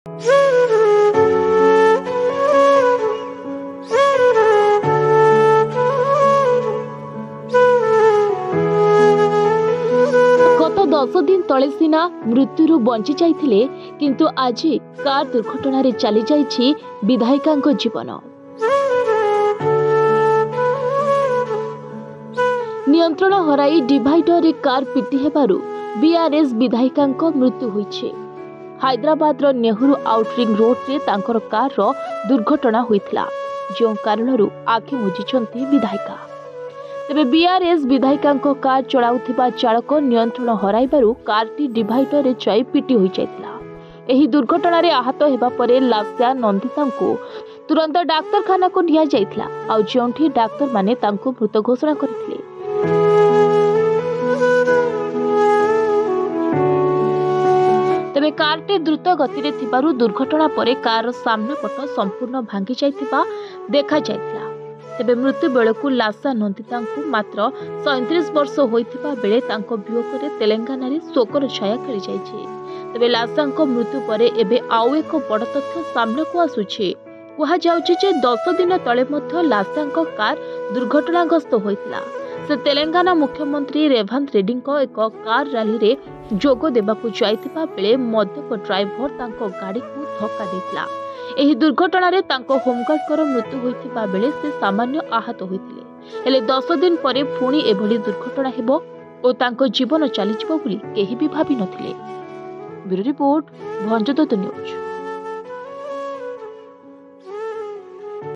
गत 10 दिन तले सीना मृत्यु बंची जाइथिले किंतु आज कार दुर्घटना रे चली जाइछि विधायिका जीवन। नियंत्रण हराई डिवाइडर रे कार पिटी हेबारु बीआरएस विधायिका मृत्यु होइछे। हैदराबाद रो नेहरू आउटरिंग रोड रे तांकर कार रो दुर्घटना होइथिला, जो कारणरू आखि मुजिछंती विधायिका। तेबे बीआरएस विधायिका कार चलाउथिबा चालक नियंत्रण हराइबारु कारटी डिवाइडर रे जाई पिटी होई जाइथिला। एही दुर्घटना रे आहत हेबा परे लास्या नंदिता को तुरंत डाक्तरखाना को निया जाइथिला, आ जोंठी डाक्टर माने तांको मृत घोषणा करथिले। तेबे कारटी द्रुत गति रे थिबारु दुर्घटना परे कार सामना पट संपूर्ण भांगी जाइथिबा देखा जाइथिला। तेबे मृत्यु बेलकु लासा नंदिता मात्र 37 वर्ष होइथिबा बेले तांको वियोग रे तेलंगाना रे शोकर छाया खेली जाइछे। तेबे लासा मृत्यु परे एबे आउ एक बड़ तथ्य सामना को आसुछे। कहा जाउछि जे 10 दिन तले मध्य लासा कार दुर्घटनाग्रस्त होइतिला। से तेलंगाना मुख्यमंत्री रेवंत रेड्डी एक कार रैली रे जोग देबाकू जाइथिबा बेले मद्यप ड्राइवर तांको गाड़ी को धक्का देथिला। एही दुर्घटना रे तांको होमगार्ड कर मृत्यु होइथिबा बेले से सामान्य आहत होइथिले। हेले 10 दिन परे पुणी एभली दुर्घटना हेबो ओ तांको जीवन चलीजिबो बोली केही भी भाबी नथिले। ब्यूरो रिपोर्ट भंजदत्त न्यूज।